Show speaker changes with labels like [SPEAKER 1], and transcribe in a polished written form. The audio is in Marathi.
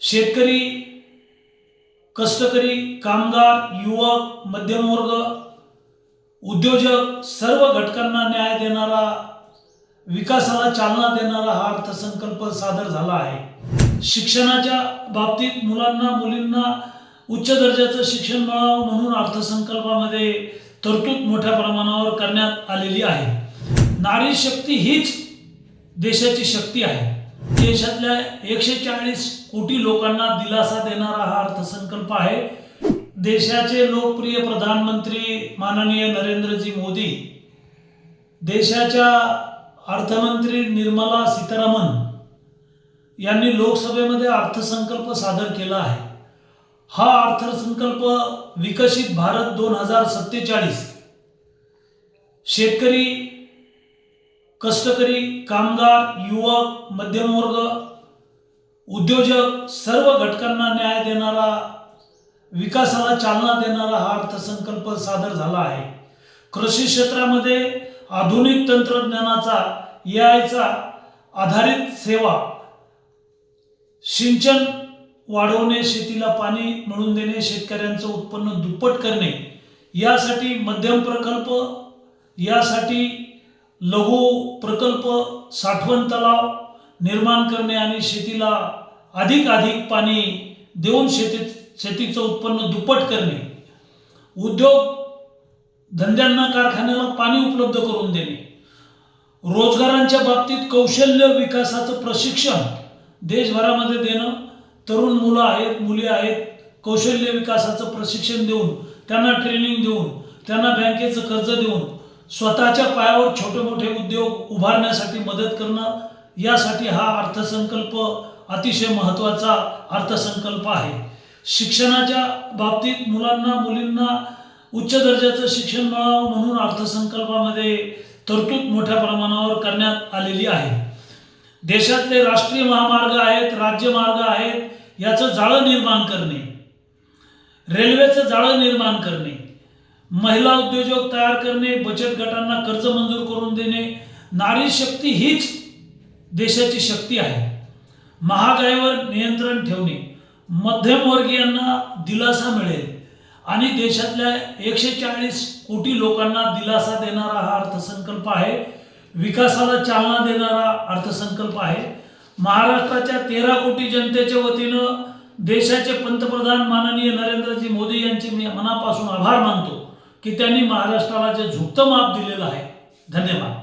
[SPEAKER 1] शेतकरी, कष्टकरी, कामगार, युवक, मध्यमवर्ग, उद्योजक सर्व घटकांना न्याय देणारा, विकासाला चालना देणारा हा अर्थसंकल्प सादर झाला आहे। शिक्षणाच्या बाबतीत मुलांना उच्च दर्जाचं शिक्षण मिळावं म्हणून अर्थसंकल्पामध्ये तरतूद मोठ्या प्रमाणावर करण्यात आलेली आहे। नारी शक्ती हीच देशाची शक्ती आहे। देशातल्या 140 कोटी लोकांना दिलासा देणारा हा अर्थसंकल्प आहे। देशाचे लोकप्रिय प्रधानमंत्री माननीय नरेंद्रजी मोदी, देशाच्या अर्थमंत्री निर्मला सीतारामन यांनी लोकसभेमध्ये अर्थसंकल्प सादर केला आहे। हा अर्थसंकल्प विकसित भारत 2047 शेतकरी, कष्टकरी, कामगार, युवक, मध्यमवर्ग, उद्योजक सर्व घटकांना न्याय देणारा, विकासाला चालना देणारा हा अर्थसंकल्प सादर झाला आहे। कृषी क्षेत्रामध्ये आधुनिक तंत्रज्ञानाचा, एआयचा आधारित सेवा, सिंचन वाढवणे, शेतीला पाणी मिळवून देणे, शेतकऱ्यांचं उत्पन्न दुप्पट करणे, यासाठी मध्यम प्रकल्प, यासाठी लघु प्रकल्प, साठवण तलाव निर्माण करणे आणि शेतीला अधिक पाणी देऊन शेतीचं उत्पन्न दुप्पट करणे, उद्योग धंद्यांना, कारखान्याला पाणी उपलब्ध करून देणे, रोजगारांच्या बाबतीत कौशल्य विकासाचं प्रशिक्षण देशभरामध्ये देणं, तरुण मुलं आहेत, मुली आहेत, कौशल्य विकासाचं प्रशिक्षण देऊन, त्यांना ट्रेनिंग देऊन, त्यांना बँकेचं कर्ज देऊन स्वतःच्या पायावर छोटे मोठे उद्योग उभारण्यासाठी मदत करणं, यासाठी हा अर्थसंकल्प अतिशय महत्त्वाचा अर्थसंकल्प आहे। शिक्षणाच्या बाबतीत मुलांना उच्च दर्जाचं शिक्षण मिळावं म्हणून अर्थसंकल्पामध्ये तरतूद मोठ्या प्रमाणावर करण्यात आलेली आहे। देशातले राष्ट्रीय महामार्ग आहेत, राज्यमार्ग आहेत, याचं जाळं निर्माण करणे, रेल्वेचं जाळं निर्माण करणे, महिला उद्योजक तयार करणे, बचत गटांना कर्ज मंजूर करून देणे, नारी शक्ती हीच देशाची शक्ती आहे। महागाईवर नियंत्रण ठेवणे, मध्यमवर्गीयांना दिलासा मिळेल आणि देशातल्या 140 कोटी लोकांना दिलासा देणारा हा अर्थसंकल्प आहे। विकासाला चालना देणारा अर्थसंकल्प आहे। महाराष्ट्राच्या 13 कोटी जनतेच्या वतीनं देशाचे पंतप्रधान माननीय नरेंद्रजी मोदी यांचे मी मनापासून आभार मानतो की त्यांनी महाराष्ट्राला जे झुकतं माप दिलेलं आहे। धन्यवाद।